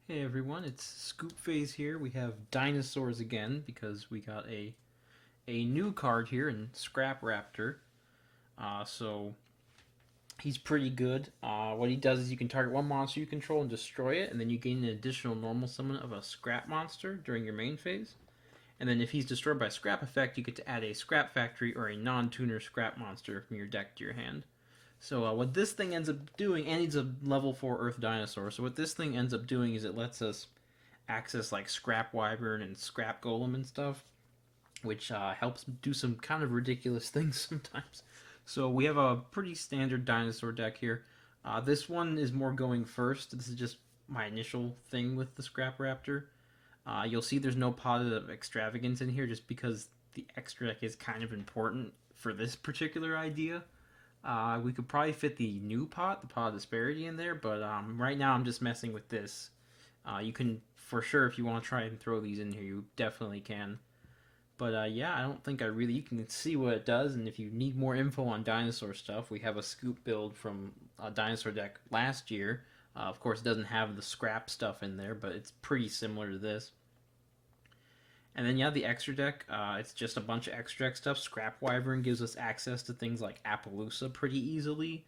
Hey everyone, it's Scoop Phase here. We have Dinosaurs again because we got a new card here in Scrap Raptor. So he's pretty good. What he does is you can target one monster you control and destroy it, and then you gain an additional normal summon of a Scrap monster during your main phase. And then if he's destroyed by Scrap effect, you get to add a Scrap Factory or a non-tuner Scrap monster from your deck to your hand. So what this thing ends up doing, and he's a level 4 Earth Dinosaur, so what this thing ends up doing is it lets us access like Scrap Wyvern and Scrap Golem and stuff, which helps do some kind of ridiculous things sometimes. So we have a pretty standard dinosaur deck here. This one is more going first. This is just my initial thing with the Scrap Raptor. You'll see there's no pot of extravagance in here just because the extra deck is kind of important for this particular idea. We could probably fit the new pot, the pot of disparity in there, but right now I'm just messing with this. You can, for sure, if you want to try and throw these in here, you definitely can. But yeah, I don't think you can see what it does, and if you need more info on dinosaur stuff, we have a scoop build from a dinosaur deck last year. Of course, it doesn't have the scrap stuff in there, but it's pretty similar to this. And then yeah, the extra deck, it's just a bunch of extra deck stuff. Scrap Wyvern gives us access to things like Appaloosa pretty easily.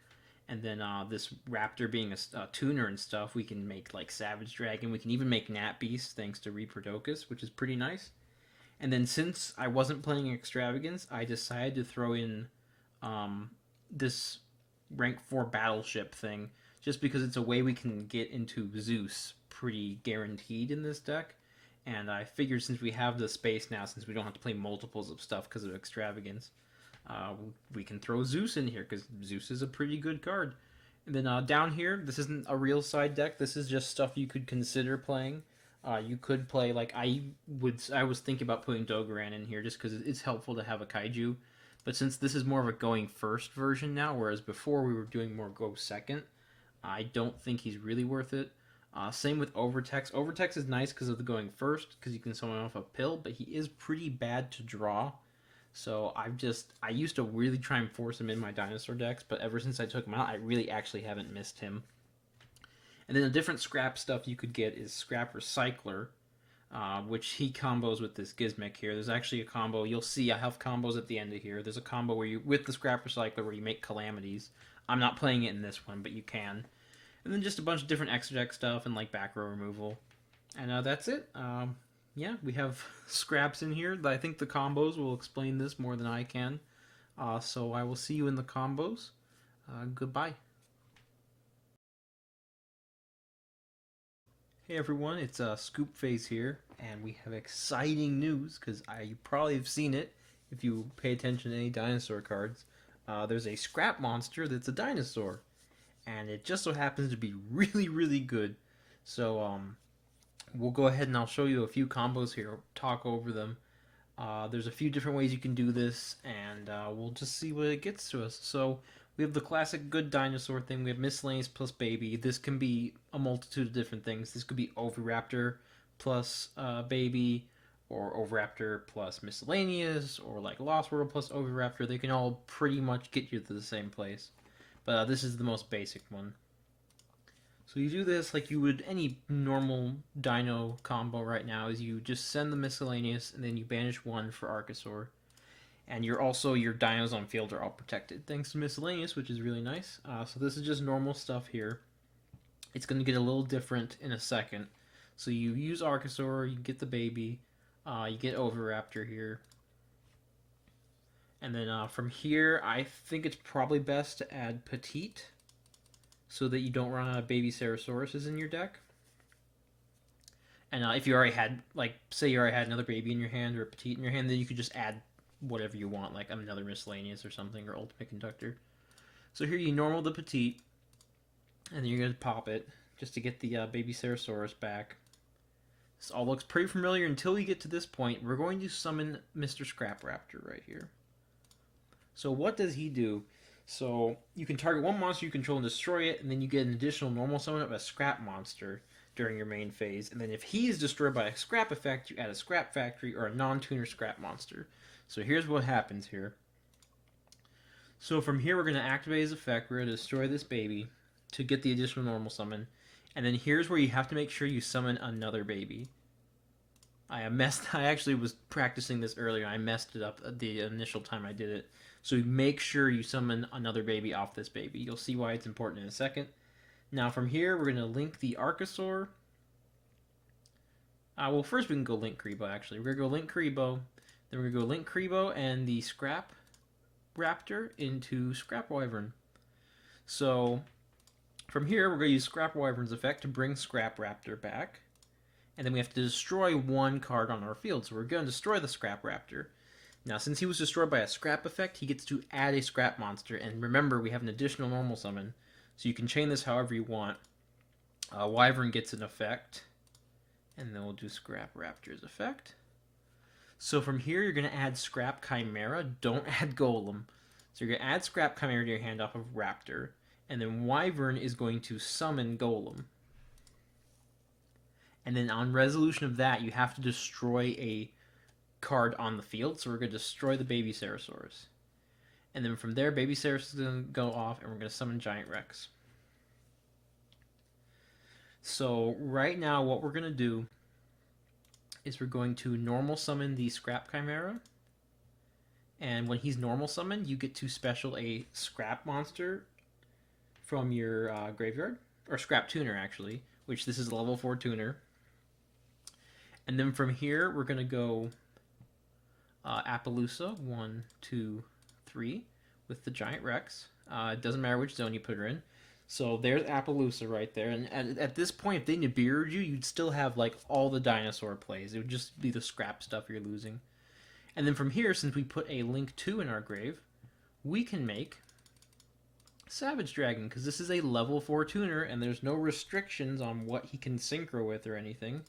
And then this Raptor being a tuner and stuff, we can make like Savage Dragon. We can even make Nat Beast thanks to Reproducus, which is pretty nice. And then since I wasn't playing Extravagance, I decided to throw in this rank 4 battleship thing, just because it's a way we can get into Zeus pretty guaranteed in this deck. And I figured since we have the space now, since we don't have to play multiples of stuff because of Extravagance, we can throw Zeus in here because Zeus is a pretty good card. And then down here, this isn't a real side deck. This is just stuff you could consider playing. You could play like I was thinking about putting Dogoran in here just because it's helpful to have a kaiju. But since this is more of a going first version now, whereas before we were doing more go second, I don't think he's really worth it. Same with Overtex. Overtex is nice because of the going first, because you can summon off a pill, but he is pretty bad to draw. So I used to really try and force him in my dinosaur decks, but ever since I took him out, I really actually haven't missed him. And then the different scrap stuff you could get is Scrap Recycler, which he combos with this Gizmic here. There's actually a combo. You'll see I have combos at the end of here. There's a combo where you with the Scrap Recycler where you make Calamities. I'm not playing it in this one, but you can. And then just a bunch of different extra deck stuff and like back row removal. And that's it. Yeah, we have scraps in here. I think the combos will explain this more than I can. So I will see you in the combos. Goodbye. Hey everyone, it's Scoop Phase here, and we have exciting news because you probably have seen it if you pay attention to any dinosaur cards. There's a scrap monster that's a dinosaur, and it just so happens to be really, really good. So we'll go ahead and I'll show you a few combos here, talk over them. There's a few different ways you can do this, and we'll just see what it gets to us. So we have the classic good dinosaur thing. We have miscellaneous plus baby. This can be a multitude of different things. This could be Oviraptor plus baby, or Oviraptor plus miscellaneous, or like Lost World plus Oviraptor. They can all pretty much get you to the same place. But this is the most basic one. So you do this like you would any normal dino combo right now, is you just send the miscellaneous and then you banish one for Archosaur. And your dinos on field are all protected thanks to miscellaneous, which is really nice. So this is just normal stuff here. It's going to get a little different in a second. So you use Archosaur, you get the baby, you get Oviraptor here. And then from here, I think it's probably best to add Petite so that you don't run out of baby Cerasauruses in your deck. And if you already had, like, say you already had another baby in your hand or a Petite in your hand, then you could just add whatever you want, like another miscellaneous or something, or ultimate conductor. So here you normal the Petite, and then you're going to pop it just to get the baby Ceratosaurus back. This all looks pretty familiar until we get to this point. We're going to summon Mr. Scrap Raptor right here. So what does he do? So you can target one monster you control and destroy it, and then you get an additional normal summon of a scrap monster during your main phase. And then if he is destroyed by a scrap effect, you add a scrap factory or a non-tuner scrap monster. So here's what happens here. So from here we're going to activate his effect. We're going to destroy this baby to get the additional normal summon. And then here's where you have to make sure you summon another baby. I actually was practicing this earlier. I messed it up the initial time I did it. So make sure you summon another baby off this baby. You'll see why it's important in a second. Now from here, we're going to link the Archosaur. Well, first we can go link Kribo, actually. We're going to go link Kribo. Then we're going to go link Kribo and the Scrap Raptor into Scrap Wyvern. So from here, we're going to use Scrap Wyvern's effect to bring Scrap Raptor back. And then we have to destroy one card on our field. So we're going to destroy the Scrap Raptor. Now, since he was destroyed by a Scrap effect, he gets to add a Scrap monster. And remember, we have an additional normal summon. So you can chain this however you want. Wyvern gets an effect. And then we'll do Scrap Raptor's effect. So from here, you're going to add Scrap Chimera. Don't add Golem. So you're going to add Scrap Chimera to your hand off of Raptor. And then Wyvern is going to summon Golem. And then on resolution of that, you have to destroy a card on the field. So we're going to destroy the Baby Ceratosaurus. And then from there, Baby Ceratosaurus is going to go off, and we're going to summon Giant Rex. So right now, what we're going to do is we're going to normal summon the Scrap Chimera. And when he's normal summoned, you get to special a Scrap monster from your graveyard. Or Scrap Tuner, actually. Which this is a level 4 tuner. And then from here, we're going to go Appaloosa, 1, 2, 3, with the Giant Rex. It doesn't matter which zone you put her in. So there's Appaloosa right there. And at this point, if they Nibiru'd you, you'd still have like all the dinosaur plays. It would just be the scrap stuff you're losing. And then from here, since we put a Link 2 in our grave, we can make Savage Dragon, because this is a level 4 tuner, and there's no restrictions on what he can synchro with or anything.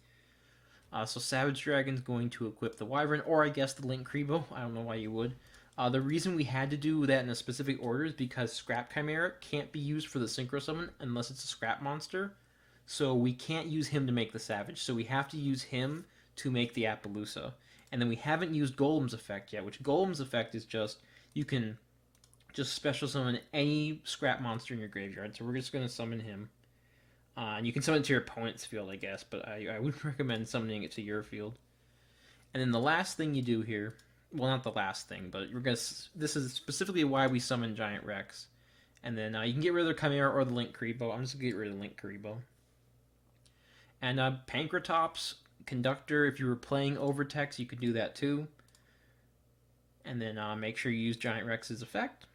So Savage Dragon's going to equip the Wyvern, or I guess the Link Kribo. I don't know why you would. The reason we had to do that in a specific order is because Scrap Chimera can't be used for the Synchro Summon unless it's a Scrap monster. So we can't use him to make the Savage, so we have to use him to make the Appaloosa. And then we haven't used Golem's effect yet, which Golem's effect is just, you can just special summon any Scrap monster in your graveyard. So we're just going to summon him. And you can summon it to your opponent's field, I guess, but I would recommend summoning it to your field. And then the last thing you do here, well, not the last thing, but this is specifically why we summon Giant Rex. And then you can get rid of the Chimera or the Link Kribo. I'm just going to get rid of the Link Kribo. And Pankratops, Conductor, if you were playing Overtex, you could do that too. And then make sure you use Giant Rex's effect.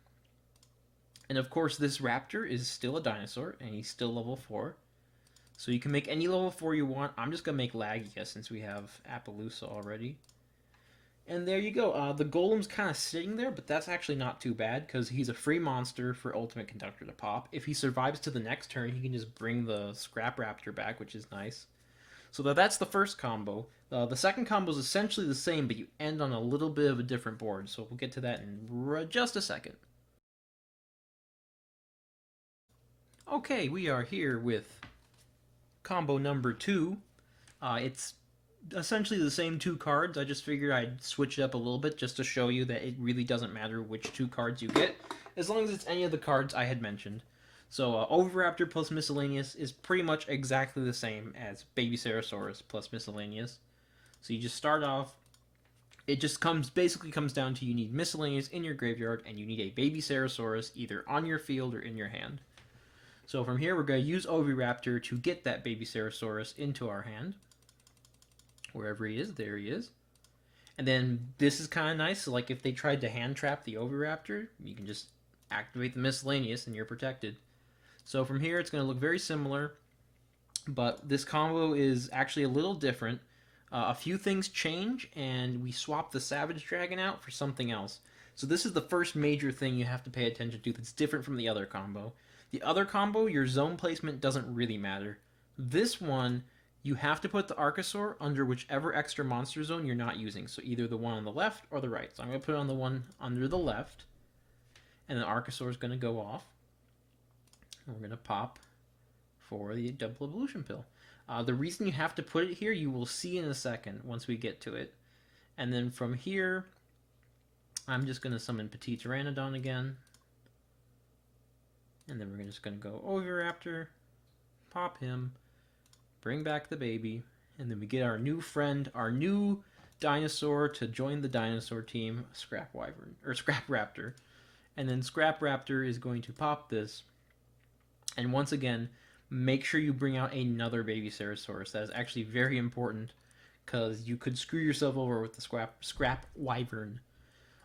And of course, this Raptor is still a dinosaur, and he's still level 4. So you can make any level 4 you want. I'm just going to make Lagia since we have Appaloosa already. And there you go. The Golem's kind of sitting there, but that's actually not too bad, because he's a free monster for Ultimate Conductor to pop. If he survives to the next turn, he can just bring the Scrap Raptor back, which is nice. So that's the first combo. The second combo is essentially the same, but you end on a little bit of a different board. So we'll get to that in just a second. Okay, we are here with combo number 2. It's essentially the same 2 cards. I just figured I'd switch it up a little bit just to show you that it really doesn't matter which 2 cards you get, as long as it's any of the cards I had mentioned. So Oviraptor plus Miscellaneous is pretty much exactly the same as Baby Ceratosaurus plus Miscellaneous. So you just start off, it just basically comes down to you need Miscellaneous in your graveyard, and you need a Baby Ceratosaurus either on your field or in your hand. So from here, we're going to use Oviraptor to get that Baby Ceratosaurus into our hand. Wherever he is, there he is. And then this is kind of nice. So like if they tried to hand trap the Oviraptor, you can just activate the Miscellaneous and you're protected. So from here, it's going to look very similar. But this combo is actually a little different. A few things change, and we swap the Savage Dragon out for something else. So this is the first major thing you have to pay attention to that's different from the other combo. The other combo, your zone placement doesn't really matter. This one, you have to put the Archosaur under whichever extra monster zone you're not using. So either the one on the left or the right. So I'm going to put it on the one under the left. And the Archosaur is going to go off. And we're going to pop for the Double Evolution Pill. The reason you have to put it here, you will see in a second once we get to it. And then from here, I'm just going to summon Petit Pteranodon again. And then we're just going to go Oviraptor pop him, bring back the baby, and then we get our new friend, our new dinosaur to join the dinosaur team, Scrap Wyvern, or Scrap Raptor. And then Scrap Raptor is going to pop this. And once again, make sure you bring out another baby Ceratosaurus. That is actually very important, because you could screw yourself over with the Scrap Wyvern.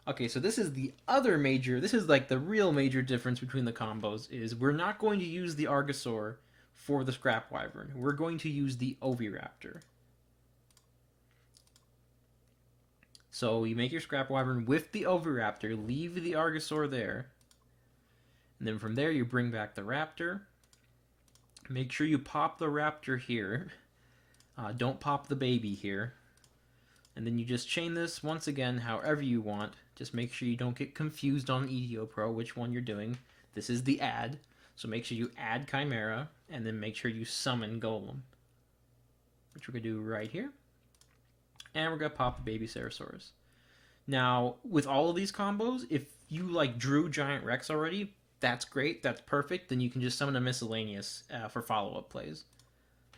Okay, so this is the other major, this is like the real major difference between the combos, is we're not going to use the Archosaur for the Scrap Wyvern. We're going to use the Oviraptor. So you make your Scrap Wyvern with the Oviraptor, leave the Archosaur there, and then from there you bring back the Raptor. Make sure you pop the Raptor here. Don't pop the baby here. And then you just chain this once again however you want. Just make sure you don't get confused on EDO Pro which one you're doing. This is the add. So make sure you add Chimera and then make sure you summon Golem. Which we're going to do right here. And we're going to pop the baby Ceratosaurus. Now, with all of these combos, if you like drew Giant Rex already, that's great, that's perfect. Then you can just summon a miscellaneous for follow-up plays.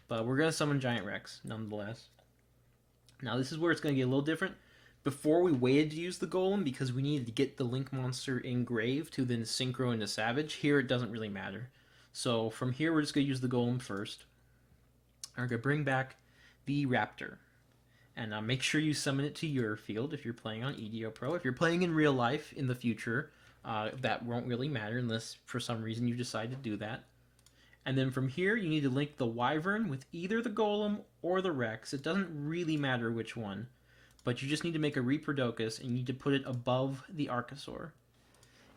But we're going to summon Giant Rex nonetheless. Now this is where it's going to get a little different. Before we waited to use the Golem because we needed to get the Link monster engraved to then synchro into Savage. Here it doesn't really matter. So from here we're just going to use the Golem first. We're going to bring back the Raptor. And make sure you summon it to your field if you're playing on EDO Pro. If you're playing in real life in the future, that won't really matter unless for some reason you decide to do that. And then from here, you need to link the Wyvern with either the Golem or the Rex. It doesn't really matter which one, but you just need to make a Reproducus and you need to put it above the Archosaur.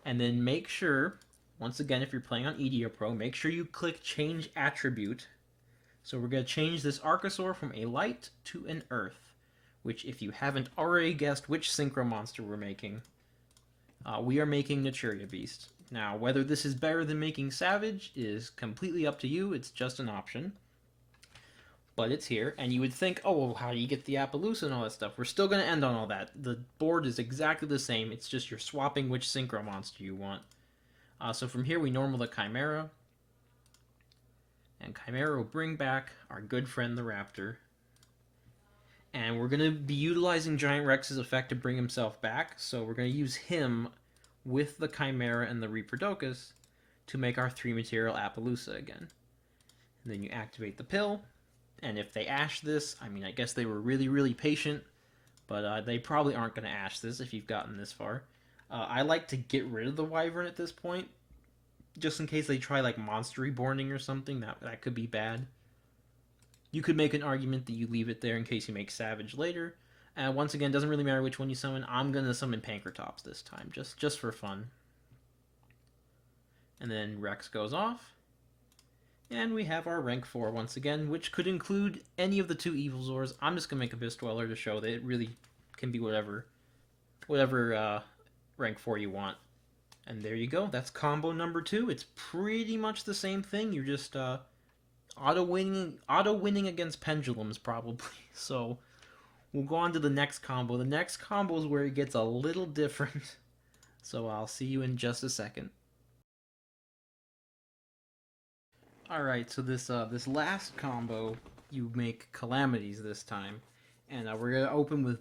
And then make sure, once again, if you're playing on EDO Pro, make sure you click Change Attribute. So we're going to change this Archosaur from a light to an earth, which if you haven't already guessed which Synchro monster we're making, we are making Naturia Beast. Now, whether this is better than making Savage is completely up to you. It's just an option. But it's here, and you would think, oh, well, how do you get the Appaloosa and all that stuff? We're still going to end on all that. The board is exactly the same. It's just you're swapping which Synchro monster you want. So from here, we normal the Chimera. And Chimera will bring back our good friend, the Raptor. And we're going to be utilizing Giant Rex's effect to bring himself back. So we're going to use him with the Chimera and the Reproducus to make our 3-material Appaloosa again. And then you activate the pill, and if they ash this, I mean, I guess they were really, really patient, but they probably aren't going to ash this if you've gotten this far. I like to get rid of the Wyvern at this point, just in case they try like Monster Reborning or something. That could be bad. You could make an argument that you leave it there in case you make Savage later. Once again, doesn't really matter which one you summon. I'm going to summon Pankratops this time, just for fun. And then Rex goes off. And we have our rank 4 once again, which could include any of the 2 Evilzors. I'm just going to make Abyss Dweller to show that it really can be whatever rank 4 you want. And there you go. That's combo number 2. It's pretty much the same thing. You're just auto-winning against Pendulums, probably. So we'll go on to the next combo. The next combo is where it gets a little different. So I'll see you in just a second. Alright, so this last combo, you make Calamities this time. And we're going to open with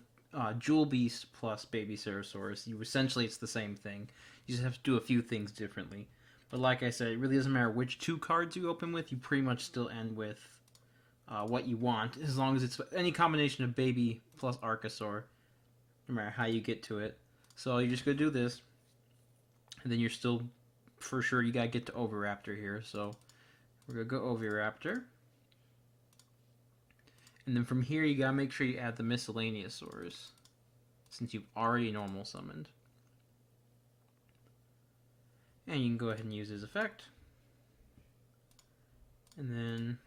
Jewel Beast plus Baby Ceratosaurus. Essentially, it's the same thing. You just have to do a few things differently. But like I said, it really doesn't matter which 2 cards you open with. You pretty much still end with what you want, as long as it's any combination of Baby plus Archosaur, no matter how you get to it. So you're just going to do this. And then you're still, for sure, you got to get to Oviraptor here. So we're going to go Oviraptor. And then from here, you got to make sure you add the Miscellaneousaurus, since you've already normal summoned. And you can go ahead and use his effect. And then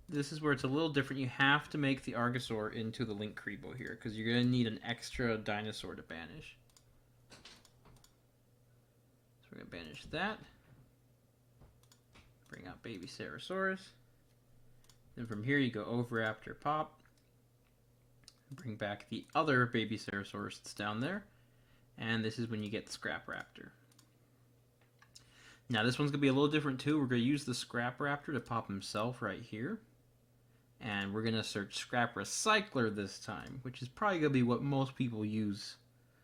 this is where it's a little different. You have to make the Archosaur into the Link Creepo here, because you're going to need an extra dinosaur to banish. So we're going to banish that. Bring out Baby Ceratosaurus. Then from here you go Oviraptor pop. Bring back the other Baby Ceratosaurus that's down there. And this is when you get the Scrap Raptor. Now this one's going to be a little different too. We're going to use the Scrap Raptor to pop himself right here. And we're going to search Scrap Recycler this time, which is probably going to be what most people use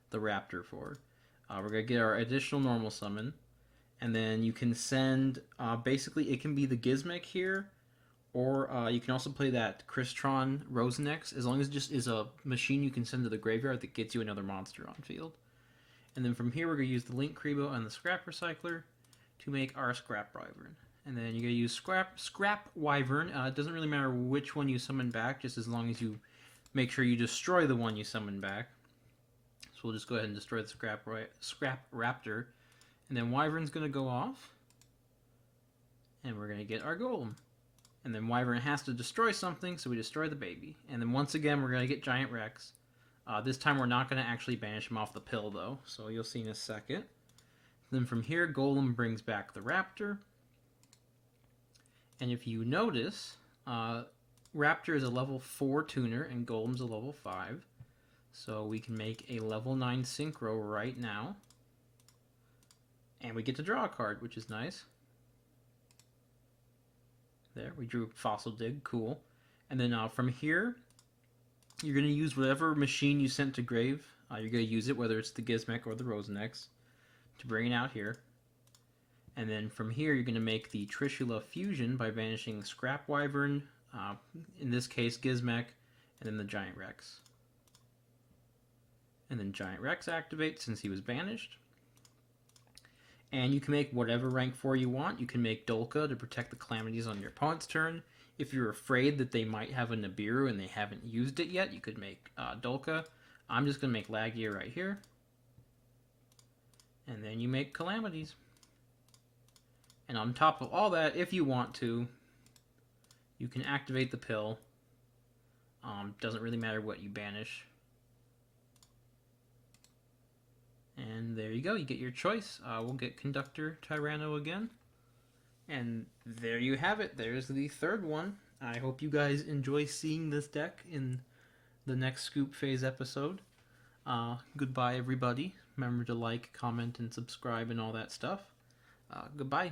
the Raptor for. We're going to get our additional normal summon. And then you can send, basically it can be the Gizmek here, or you can also play that Crystron Rosenex, as long as it just is a machine you can send to the graveyard that gets you another monster on field. And then from here we're going to use the Link Kribo and the Scrap Recycler to make our Scrap Wyvern. And then you're going to use Scrap Wyvern. It doesn't really matter which one you summon back, just as long as you make sure you destroy the one you summon back. So we'll just go ahead and destroy the Scrap Raptor. And then Wyvern's going to go off. And we're going to get our Golem. And then Wyvern has to destroy something, so we destroy the baby. And then once again, we're going to get Giant Rex. This time we're not going to actually banish him off the pill, though. So you'll see in a second. Then from here, Golem brings back the Raptor. And if you notice, Raptor is a level 4 tuner and Golem's a level 5. So we can make a level 9 Synchro right now. And we get to draw a card, which is nice. There, we drew Fossil Dig, cool. And then from here, you're going to use whatever machine you sent to grave. You're going to use it, whether it's the Gizmek or the Rosenex, to bring it out here. And then from here, you're going to make the Trishula Fusion by banishing Scrap Wyvern, in this case Gizmek, and then the Giant Rex. And then Giant Rex activates since he was banished. And you can make whatever rank 4 you want. You can make Dolka to protect the calamities on your opponent's turn. If you're afraid that they might have a Nibiru and they haven't used it yet, you could make Dolka. I'm just going to make Lagia right here. And then you make calamities. And on top of all that, if you want to, you can activate the pill. Doesn't really matter what you banish. And there you go, you get your choice. We'll get Conductor Tyranno again. And there you have it. There's the third one. I hope you guys enjoy seeing this deck in the next Scoop Phase episode. Goodbye, everybody. Remember to like, comment, and subscribe and all that stuff. Goodbye.